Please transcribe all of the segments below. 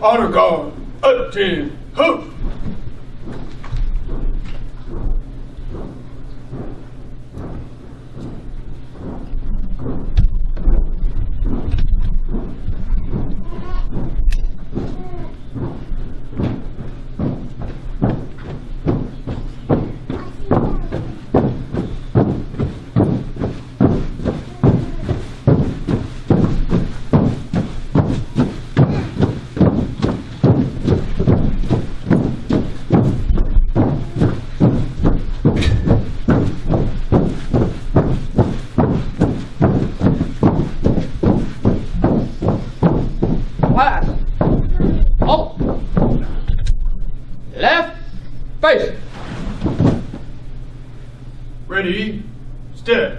Honor guard, attend, ho! Ready, step.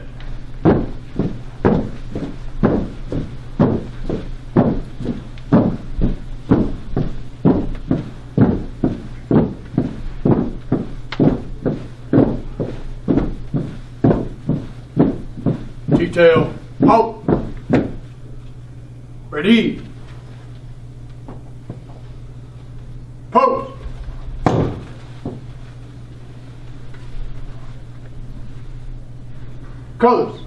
Detail, out. Ready. Pose. Colors.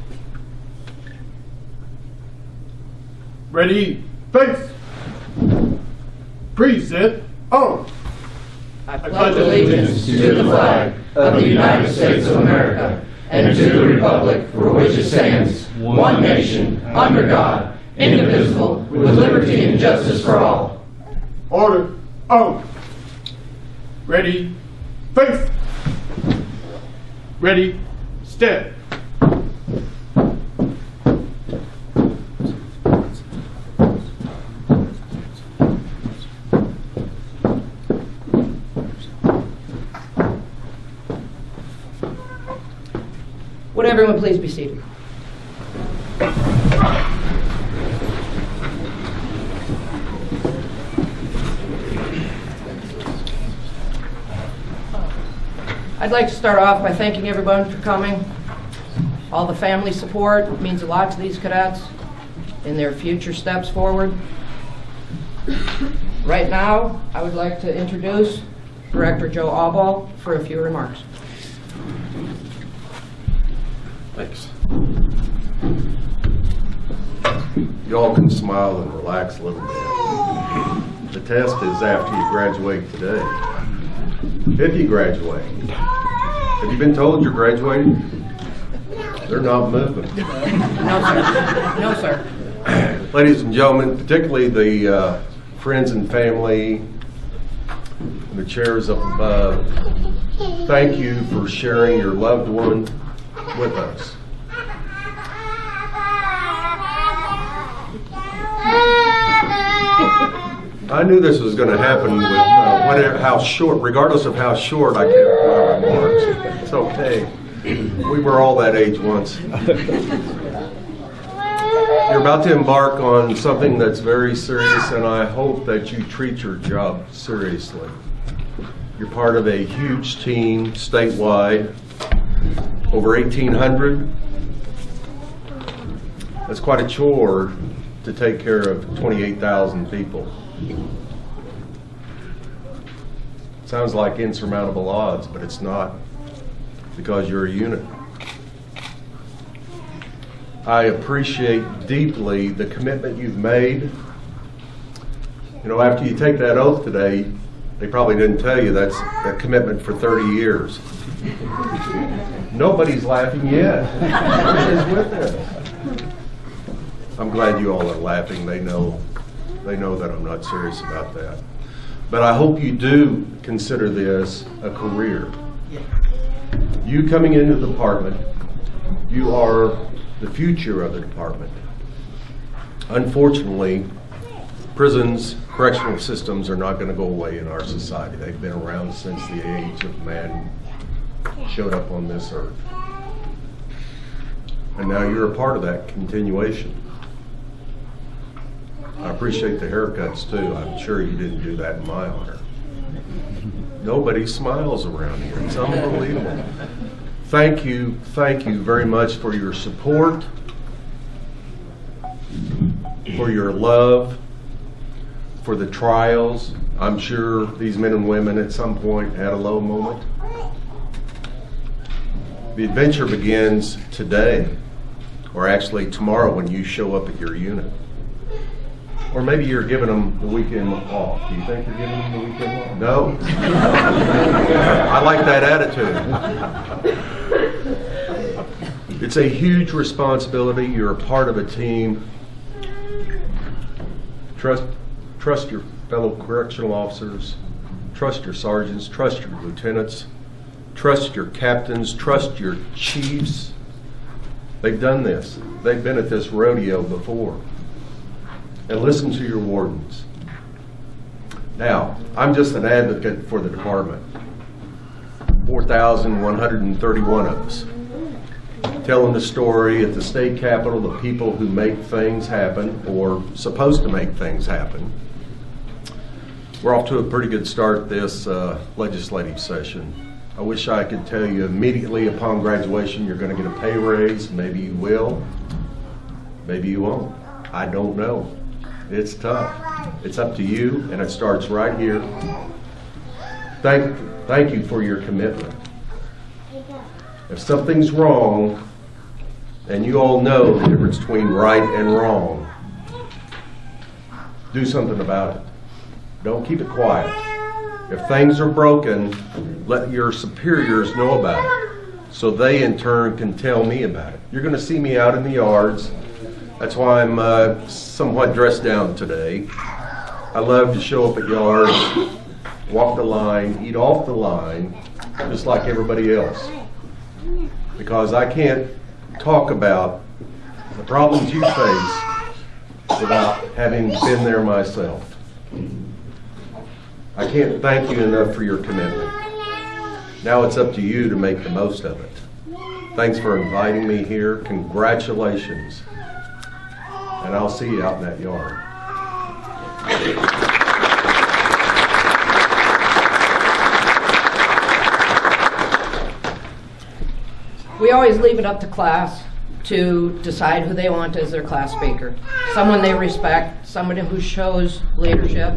Ready, face. Present, on. I pledge allegiance to the flag of the United States of America and to the republic for which it stands, one nation, under God, indivisible, with liberty and justice for all. Order, on. Ready, face. Ready, step. Would everyone please be seated? I'd like to start off by thanking everyone for coming. All the family support means a lot to these cadets in their future steps forward. Right now, I would like to introduce Director Joe Allball for a few remarks. Thanks. You all can smile and relax a little bit. The test is after you graduate today. If you graduate. Have you been told you're graduating? They're not moving. No, sir. No, sir. Ladies and gentlemen, particularly the friends and family, the chairs up above, thank you for sharing your loved one with us. I knew this was going to happen with regardless of how short I kept my remarks. It's okay. We were all that age once. You're about to embark on something that's very serious, and I hope that you treat your job seriously. You're part of a huge team statewide, over 1,800. That's quite a chore to take care of 28,000 people. Sounds like insurmountable odds, but it's not, because you're a unit. I appreciate deeply the commitment you've made. You know, after you take that oath today, they probably didn't tell you that's a commitment for 30 years. Nobody's laughing yet. Nobody's with us. I'm glad you all are laughing. They know that I'm not serious about that. But I hope you do consider this a career. You coming into the department, you are the future of the department. Unfortunately, prisons, correctional systems are not going to go away in our society. They've been around since the age of man showed up on this earth. And now you're a part of that continuation. I appreciate the haircuts too. I'm sure you didn't do that in my honor. Nobody smiles around here. It's unbelievable. Thank you very much for your support, for your love, for the trials. I'm sure these men and women at some point had a low moment. The adventure begins today, or actually tomorrow when you show up at your unit. Or maybe you're giving them the weekend off. Do you think you're giving them the weekend off? No. I like that attitude. It's a huge responsibility. You're a part of a team. Trust your fellow correctional officers. Trust your sergeants. Trust your lieutenants. Trust your captains. Trust your chiefs. They've done this. They've been at this rodeo before. And listen to your wardens. Now, I'm just an advocate for the department. 4,131 of us. Telling the story at the state capitol, the people who make things happen, or supposed to make things happen. We're off to a pretty good start this legislative session. I wish I could tell you immediately upon graduation you're going to get a pay raise. Maybe you will. Maybe you won't. I don't know. It's tough. It's up to you, and it starts right here. Thank you for your commitment. If something's wrong, and you all know the difference between right and wrong, do something about it. Don't keep it quiet. If things are broken, let your superiors know about it, so they in turn can tell me about it. You're going to see me out in the yards. That's why I'm somewhat dressed down today. I love to show up at yards, walk the line, eat off the line, just like everybody else. Because I can't talk about the problems you face without having been there myself. I can't thank you enough for your commitment. Now it's up to you to make the most of it. Thanks for inviting me here. Congratulations. And I'll see you out in that yard. We always leave it up to class to decide who they want as their class speaker. Someone they respect, someone who shows leadership.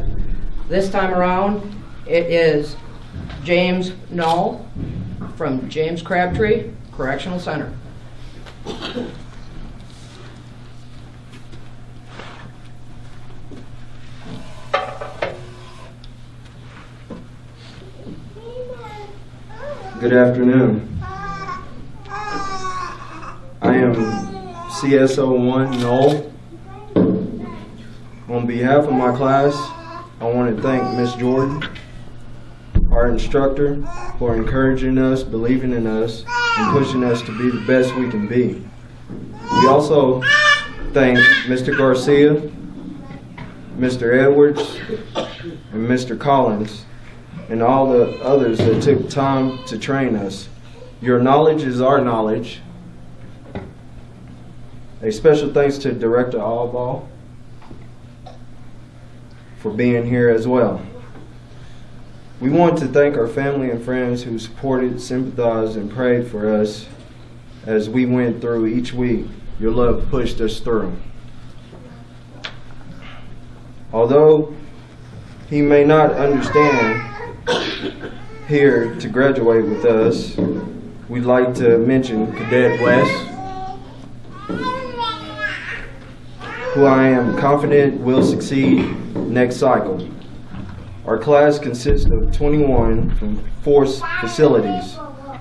This time around, it is James Null from James Crabtree Correctional Center. Good afternoon. I am CSO1 Noel. On behalf of my class, I want to thank Ms. Jordan, our instructor, for encouraging us, believing in us, and pushing us to be the best we can be. We also thank Mr. Garcia, Mr. Edwards, and Mr. Collins, and all the others that took time to train us. Your knowledge is our knowledge. A special thanks to Director Allball for being here as well. We want to thank our family and friends who supported, sympathized, and prayed for us as we went through each week. Your love pushed us through. Although he may not understand here to graduate with us, we'd like to mention Cadet West, who I am confident will succeed next cycle. Our class consists of 21 from Force Facilities,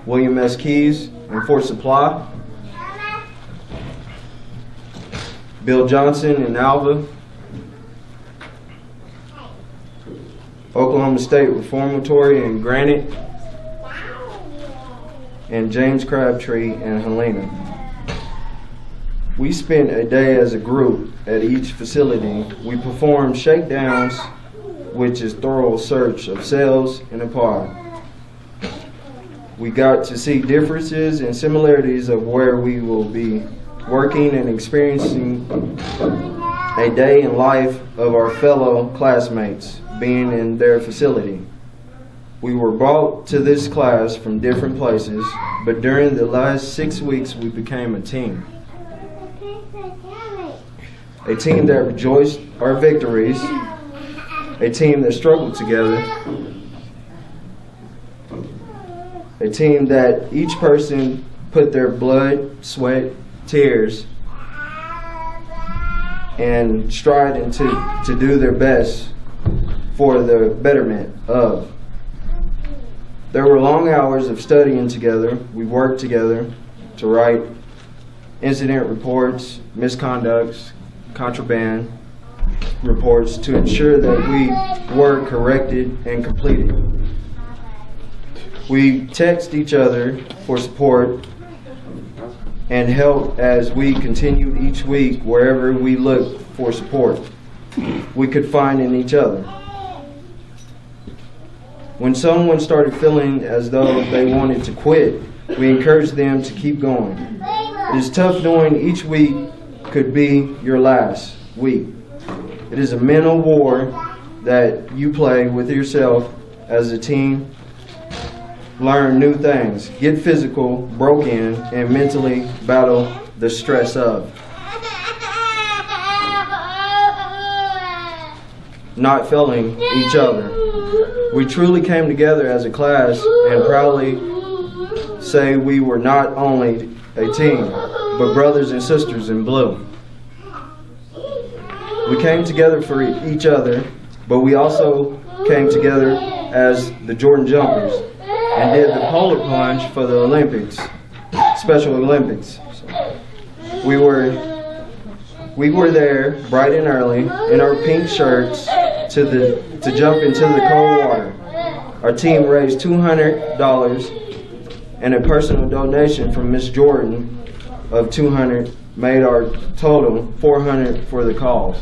William S. Keys and Fort Supply, Bill Johnson and Alva, Oklahoma State Reformatory in Granite, and James Crabtree and Helena. We spent a day as a group at each facility. We performed shakedowns, which is thorough search of cells in a pod. We got to see differences and similarities of where we will be working and experiencing a day in life of our fellow classmates being in their facility. We were brought to this class from different places, but during the last 6 weeks we became a team. A team that rejoiced our victories a team that struggled together, a team that each person put their blood, sweat, tears, and striving to do their best for the betterment of. There were long hours of studying together. We worked together to write incident reports, misconducts, contraband reports to ensure that we were corrected and completed. We text each other for support and help as we continued each week wherever we looked for support we could find in each other. When someone started feeling as though they wanted to quit, we encouraged them to keep going. It is tough knowing each week could be your last week. It is a mental war that you play with yourself as a team. Learn new things, get physical, broke in, and mentally battle the stress of not failing each other. We truly came together as a class and proudly say we were not only a team, but brothers and sisters in blue. We came together for each other, but we also came together as the Jordan Jumpers and did the polar plunge for the Olympics, Special Olympics. We were there bright and early in our pink shirts to jump into the cold water. Our team raised $200 and a personal donation from Miss Jordan of $200 made our total $400 for the cause.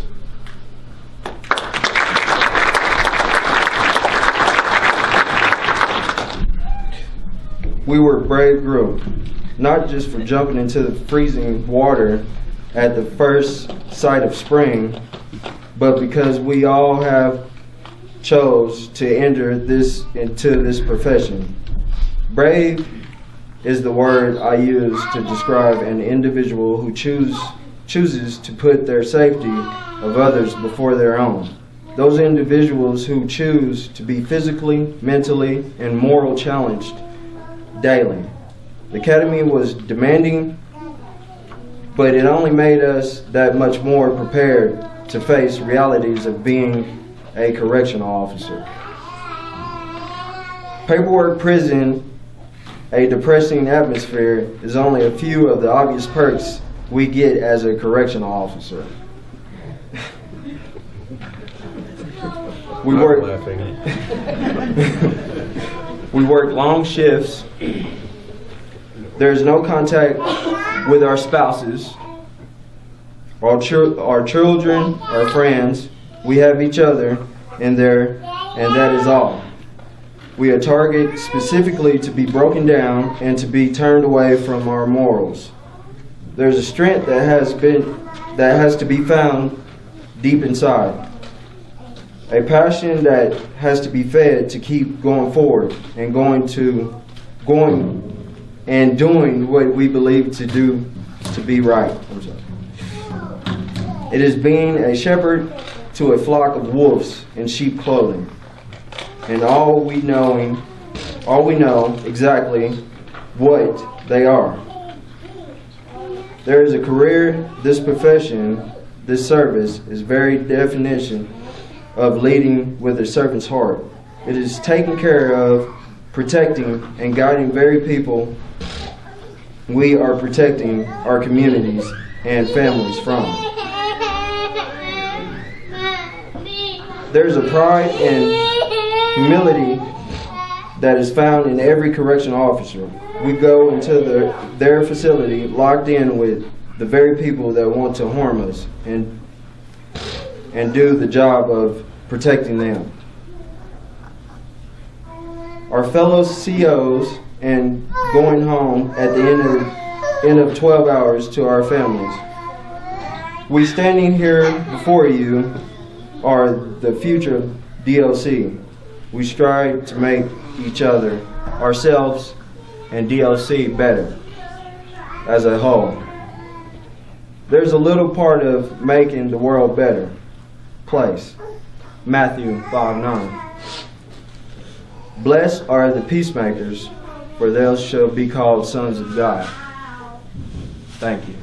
We were a brave group, not just for jumping into the freezing water at the first sight of spring, but because we all have chose to enter into this profession. Brave is the word I use to describe an individual who chooses to put their safety of others before their own. Those individuals who choose to be physically, mentally, and morally challenged daily. The Academy was demanding, but it only made us that much more prepared to face realities of being a correctional officer. Paperwork, prison, a depressing atmosphere is only a few of the obvious perks we get as a correctional officer. We work long shifts. There's no contact with our spouses, our children, our friends. We have each other in there, and that is all. We are targeted specifically to be broken down and to be turned away from our morals. There's a strength that has to be found deep inside. A passion that has to be fed to keep going forward and doing what we believe to be right. It is being a shepherd to a flock of wolves in sheep clothing, and all we know exactly what they are. There is a career, this profession, this service is very definition of leading with a servant's heart. It is taking care of, protecting, and guiding very people we are protecting our communities and families from. There's a pride and humility that is found in every correctional officer. We go into their facility locked in with the very people that want to harm us and do the job of protecting them. Our fellow COs and going home at the end of 12 hours to our families. We standing here before you are the future DLC. We strive to make each other, ourselves, and DLC better as a whole. There's a little part of making the world better place. Matthew 5:9. Blessed are the peacemakers, for they shall be called sons of God. Thank you.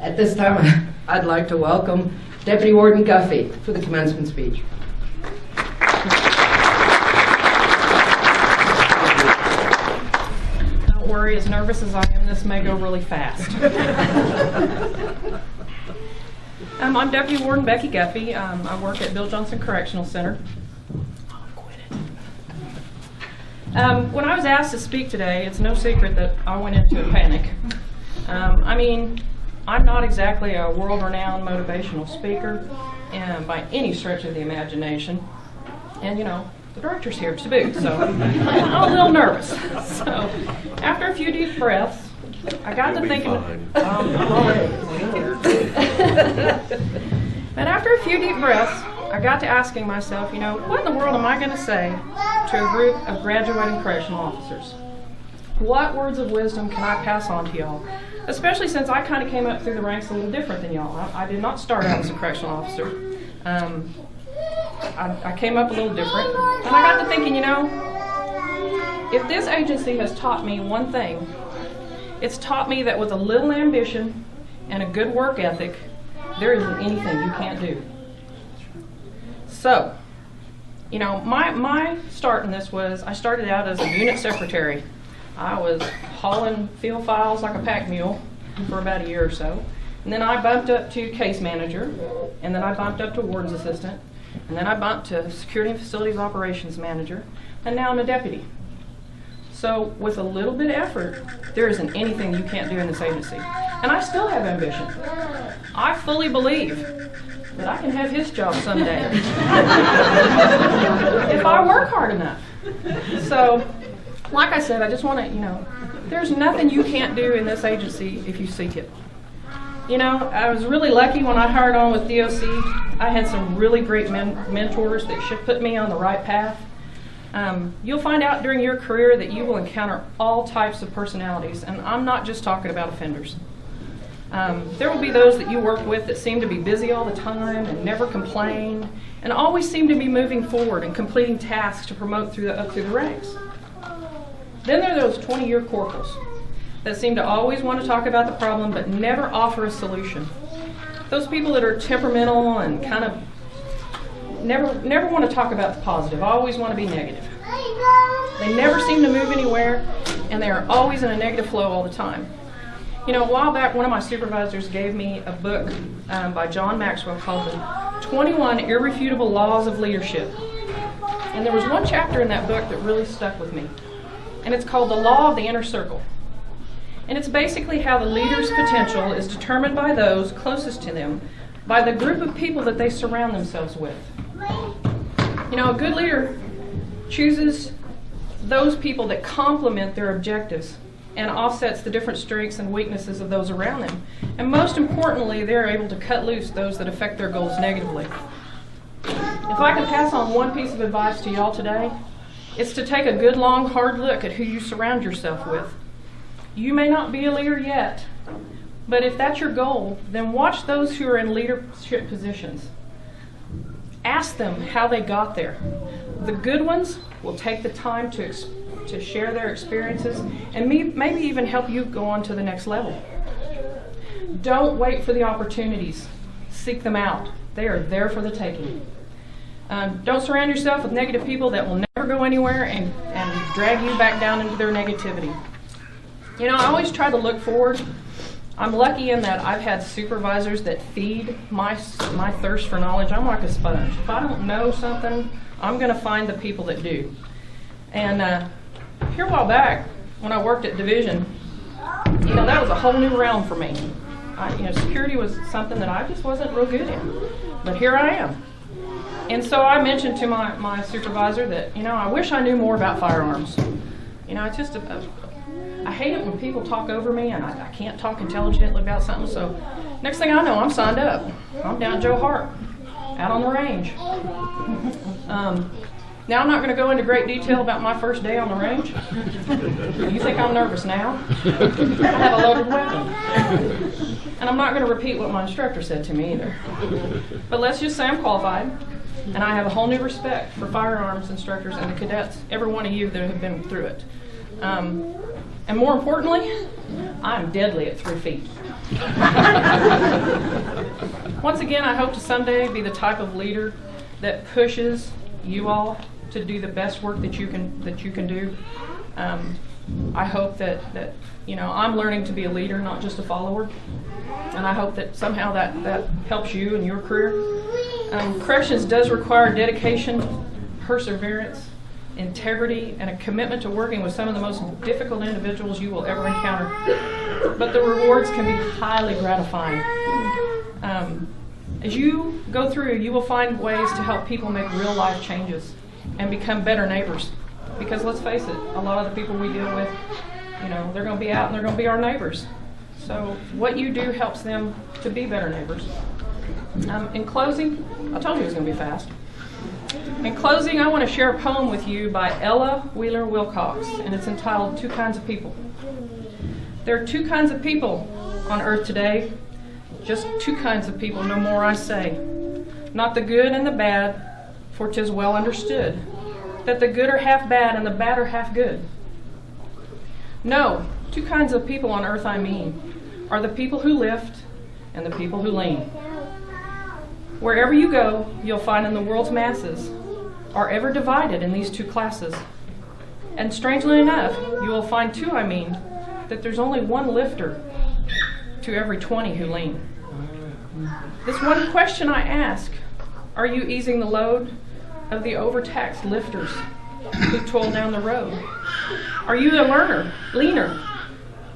At this time, I'd like to welcome Deputy Warden Guffey for the commencement speech. Don't worry, as nervous as I am, this may go really fast. I'm Deputy Warden Becky Guffey. I work at Bill Johnson Correctional Center. When I was asked to speak today, it's no secret that I went into a panic. I'm not exactly a world-renowned motivational speaker by any stretch of the imagination. And, the director's here to boot, so I'm a little nervous. So after a few deep breaths, I got to thinking, but after a few deep breaths, I got to asking myself, what in the world am I going to say to a group of graduating correctional officers? What words of wisdom can I pass on to y'all? Especially since I kind of came up through the ranks a little different than y'all. I did not start out as a correctional officer. I came up a little different. And I got to thinking, if this agency has taught me one thing, it's taught me that with a little ambition and a good work ethic, there isn't anything you can't do. So, my start in this was, I started out as a unit secretary. I was hauling field files like a pack mule for about a year or so. And then I bumped up to case manager, and then I bumped up to warden's assistant, and then I bumped to security and facilities operations manager, and now I'm a deputy. So with a little bit of effort, there isn't anything you can't do in this agency. And I still have ambition. I fully believe that I can have his job someday if I work hard enough. So, like I said, I just want to, there's nothing you can't do in this agency if you seek it. I was really lucky when I hired on with DOC. I had some really great mentors that should put me on the right path. You'll find out during your career that you will encounter all types of personalities, and I'm not just talking about offenders. There will be those that you work with that seem to be busy all the time and never complain, and always seem to be moving forward and completing tasks to promote up through the ranks. Then there are those 20-year corporals that seem to always want to talk about the problem but never offer a solution. Those people that are temperamental and kind of never want to talk about the positive, always want to be negative. They never seem to move anywhere, and they are always in a negative flow all the time. A while back, one of my supervisors gave me a book by John Maxwell called The 21 Irrefutable Laws of Leadership. And there was one chapter in that book that really stuck with me. And it's called The Law of the Inner Circle. And it's basically how the leader's potential is determined by those closest to them, by the group of people that they surround themselves with. A good leader chooses those people that complement their objectives and offsets the different strengths and weaknesses of those around them. And most importantly, they're able to cut loose those that affect their goals negatively. If I could pass on one piece of advice to y'all today, it's to take a good, long, hard look at who you surround yourself with. You may not be a leader yet, but if that's your goal, then watch those who are in leadership positions. Ask them how they got there. The good ones will take the time to share their experiences and maybe even help you go on to the next level. Don't wait for the opportunities. Seek them out. They are there for the taking. Don't surround yourself with negative people that will never go anywhere and drag you back down into their negativity. I always try to look forward. I'm lucky in that I've had supervisors that feed my thirst for knowledge. I'm like a sponge. If I don't know something, I'm going to find the people that do. And here a while back, when I worked at Division, that was a whole new realm for me. Security was something that I just wasn't real good in. But here I am. And so I mentioned to my supervisor that, I wish I knew more about firearms. It's just I hate it when people talk over me and I can't talk intelligently about something. So next thing I know, I'm signed up. I'm down Joe Hart, out on the range. Now I'm not going to go into great detail about my first day on the range. You think I'm nervous now? I have a loaded weapon. And I'm not going to repeat what my instructor said to me either. But let's just say I'm qualified, and I have a whole new respect for firearms instructors and the cadets, every one of you that have been through it. And more importantly, I'm deadly at 3 feet. Once again, I hope to someday be the type of leader that pushes you all to do the best work that you can do. I hope that I'm learning to be a leader, not just a follower, and I hope that somehow that helps you in your career. Corrections does require dedication, perseverance, integrity, and a commitment to working with some of the most difficult individuals you will ever encounter. But the rewards can be highly gratifying. As you go through, you will find ways to help people make real life changes and become better neighbors. Because let's face it, a lot of the people we deal with, they're going to be out and they're going to be our neighbors. So what you do helps them to be better neighbors. In closing, I told you it was going to be fast. In closing, I want to share a poem with you by Ella Wheeler Wilcox, and it's entitled Two Kinds of People. There are two kinds of people on earth today, just two kinds of people, no more I say. Not the good and the bad, for 'tis well understood that the good are half bad and the bad are half good. No, two kinds of people on earth I mean are the people who lift and the people who lean. Wherever you go, you'll find in the world's masses are ever divided in these two classes. And strangely enough, you will find too, that there's only one lifter to every 20 who lean. This one question I ask, are you easing the load of the overtaxed lifters who toil down the road? Are you the leaner,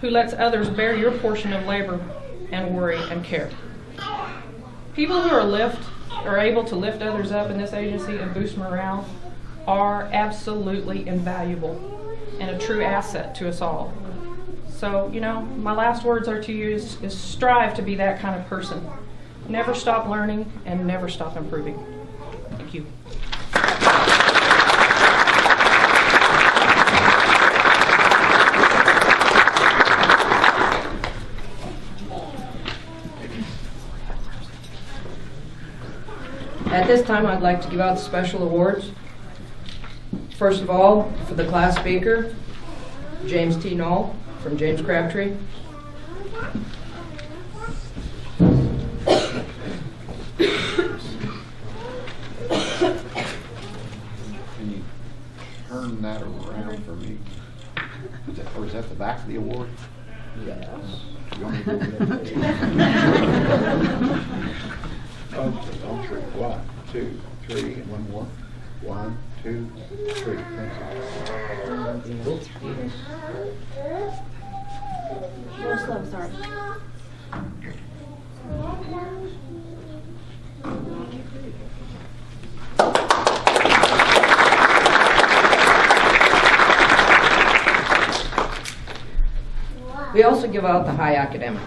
who lets others bear your portion of labor and worry and care? People who are able to lift others up in this agency and boost morale are absolutely invaluable and a true asset to us all. So, my last words are to you is strive to be that kind of person. Never stop learning and never stop improving. Thank you. At this time, I'd like to give out special awards. First of all, for the class speaker, James T. Knoll from James Crabtree. Can you turn that around for me? Or is that the back of the award? Yes. You want me to go with that? On 3. 1, 2, 3, and one more. 1, 2, 3. Thank you. Real slow, sorry. We also give out the high academic.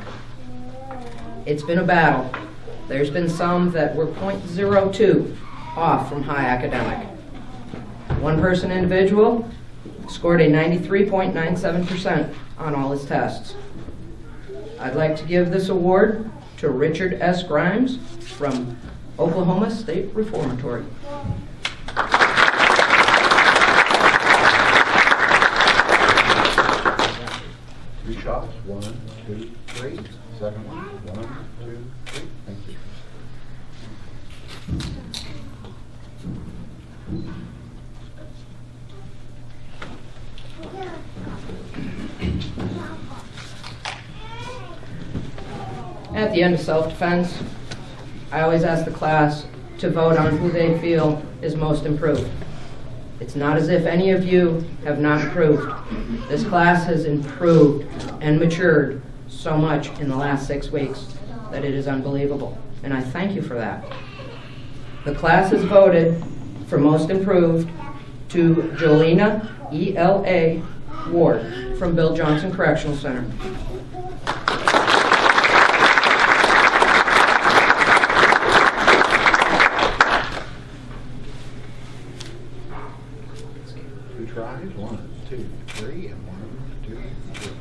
It's been a battle. There's been some that were .02 off from high academic. One person individual scored a 93.97% on all his tests. I'd like to give this award to Richard S. Grimes from Oklahoma State Reformatory. 3 shots. 1, 2, 3. Second one. 1, 2, 3. Thank you. At the end of self-defense, I always ask the class to vote on who they feel is most improved. It's not as if any of you have not improved. This class has improved and matured so much in the last 6 weeks that it is unbelievable, and I thank you for that. The class has voted for most improved to Jolena, E.L.A., Ward from Bill Johnson Correctional Center. Two tries, 1, 2, 3, and 1, 2, 3.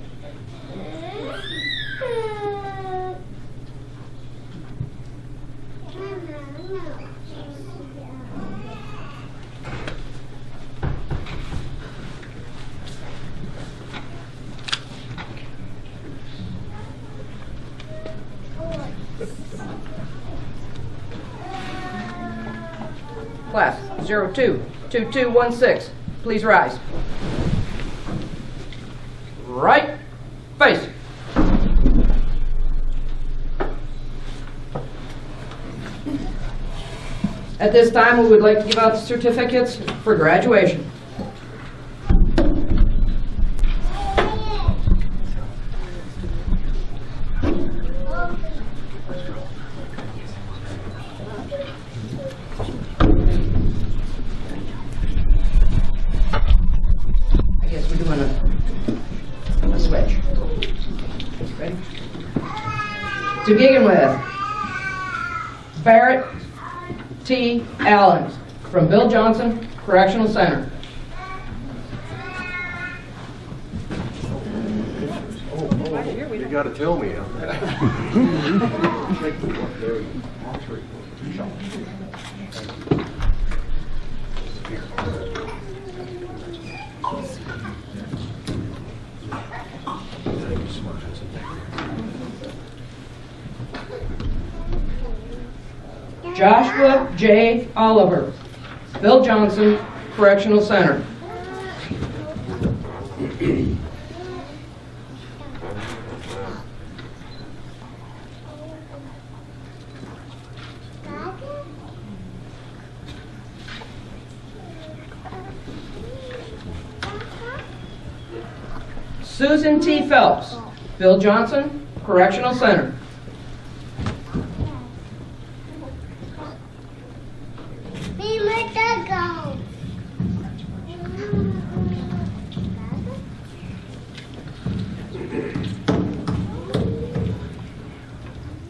Class 022216, please rise. Right face. At this time, we would like to give out the certificates for graduation. I guess we're doing a switch. Ready? To begin with, Barrett T. Allen from Bill Johnson Correctional Center. You gotta tell me. Joshua J. Oliver, Bill Johnson Correctional Center. Susan T. Phelps, Bill Johnson Correctional Center.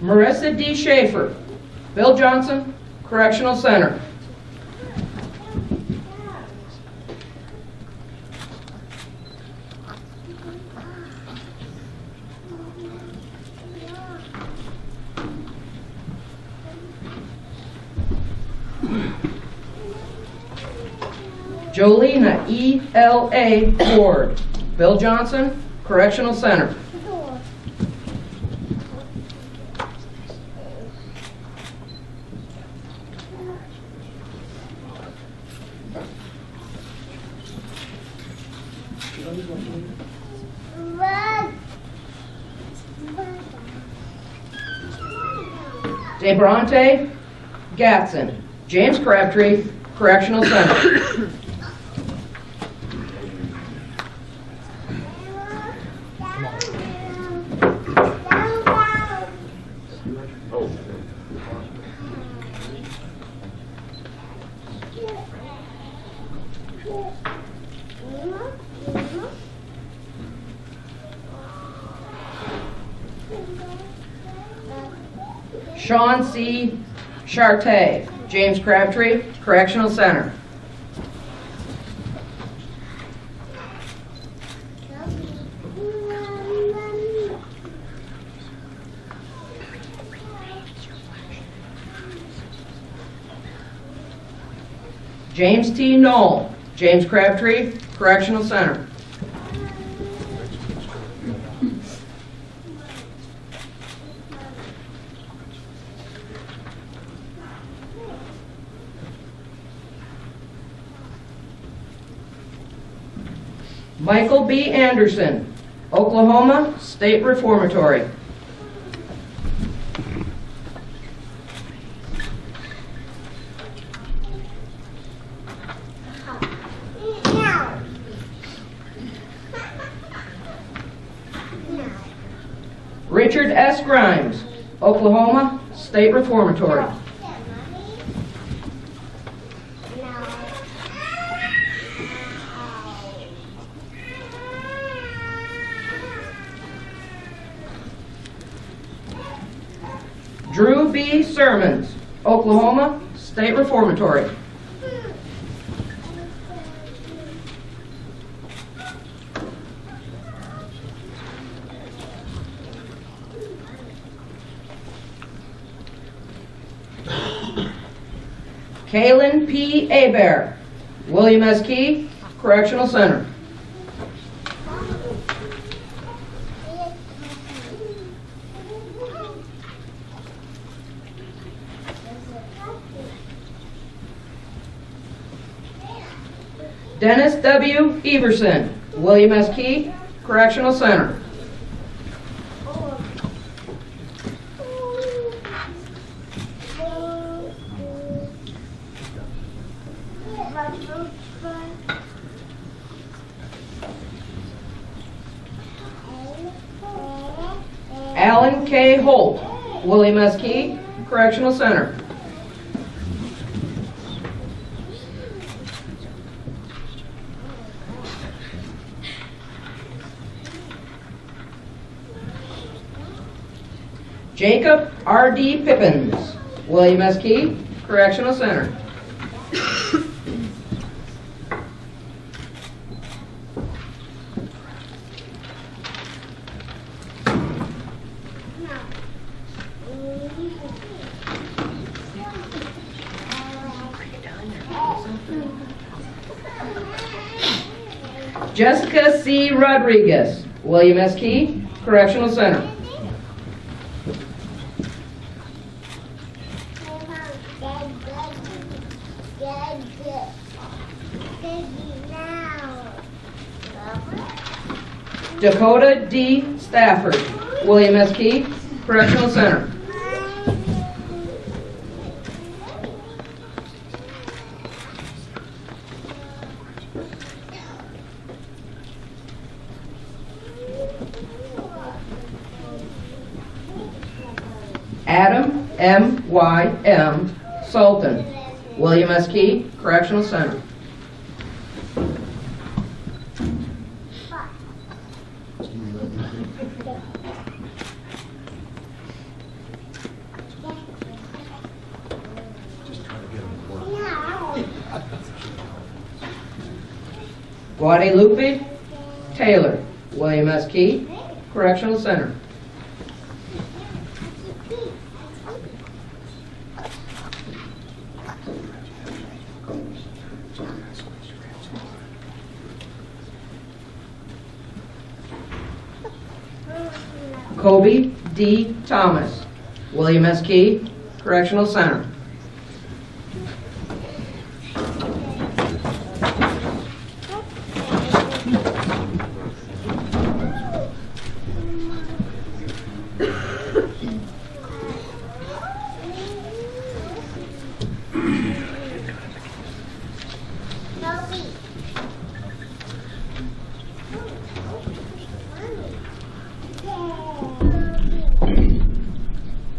Marissa D. Schaefer, Bill Johnson Correctional Center. Jolena E. L. A. Ward, Bill Johnson Correctional Center. DeBronte Gatson, James Crabtree Correctional Center. Sean C. Chartay, James Crabtree Correctional Center. James T. Knoll, James Crabtree Correctional Center. Michael B. Anderson, Oklahoma State Reformatory. Richard S. Grimes, Oklahoma State Reformatory. Drew B. Sermons, Oklahoma State Reformatory. Kaylin P. Abear, William S. Key Correctional Center. Dennis W. Everson, William S. Key Correctional Center. Alan K. Holt, William S. Key Correctional Center. Jacob R.D. Pippins, William S. Key Correctional Center. Jessica C. Rodriguez, William S. Key Correctional Center. Dakota D. Stafford, William S. Key Correctional Center. Adam M. Y. M. Sultan, William S. Key Correctional Center. Guadalupe Taylor, William S. Key Correctional Center. Kobe D. Thomas, William S. Key Correctional Center.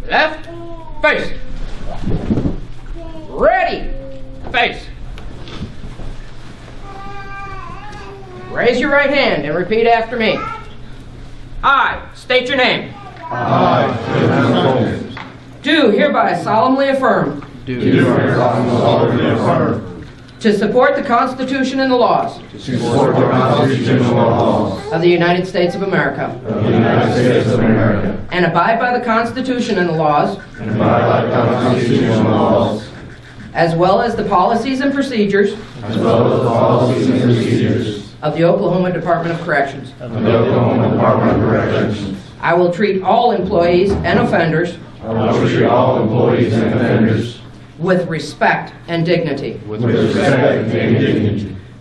Left, face. Ready, face. Raise your right hand and repeat after me. I state your name. Do hereby solemnly affirm. To support the Constitution and the laws. Of the United States of America. And abide by the Constitution and the laws. As well as the policies and procedures. Of the Oklahoma Department of Corrections. I will treat all employees and offenders. With respect and dignity.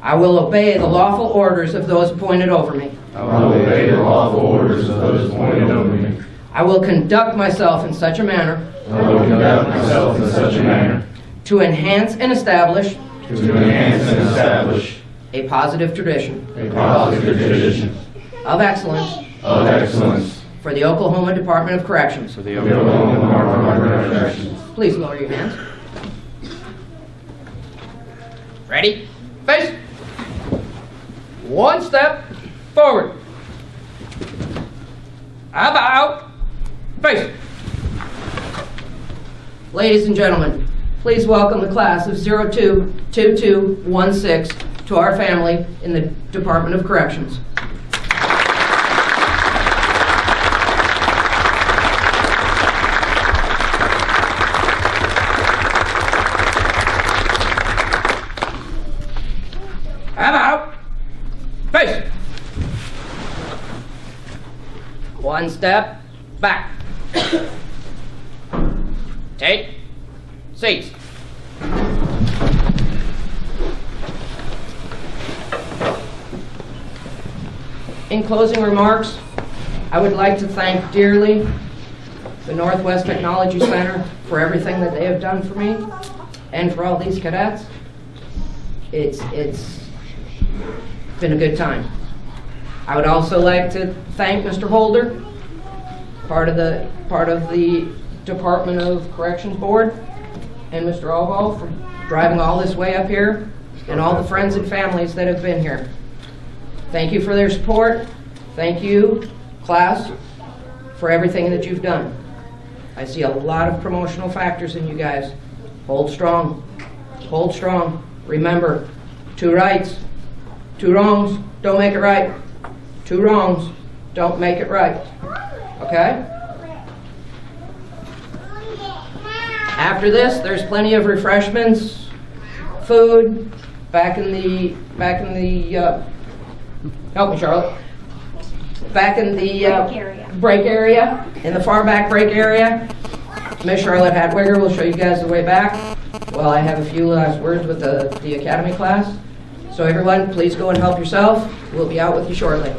I will obey the lawful orders of those appointed over me. I will conduct myself in such a manner. To enhance and establish. A positive tradition. Of excellence. For the Oklahoma Department of Corrections. Please lower your hands. Ready? Face. One step forward. I bow. Face. Ladies and gentlemen, please welcome the class of 022216 to our family in the Department of Corrections. How about face? One step back. Take seats. In closing remarks, I would like to thank dearly the Northwest Technology Center for everything that they have done for me and for all these cadets. It's been a good time. I would also like to thank Mr. Holder, part of the Department of Corrections Board, and Mr. Alval for driving all this way up here, and all the friends and families that have been here. Thank you for their support. Thank you, class, for everything that you've done. I see a lot of promotional factors in you guys. Hold strong. Hold strong. Remember, 2 rights, 2 wrongs don't make it right. 2 wrongs don't make it right. Okay? After this, there's plenty of refreshments, food, back in the help me, Charlotte. Back in the break area, in the far back break area. Miss Charlotte Hadwiger will show you guys the way back. Well, I have a few last words with the academy class. So everyone, please go and help yourself. We'll be out with you shortly.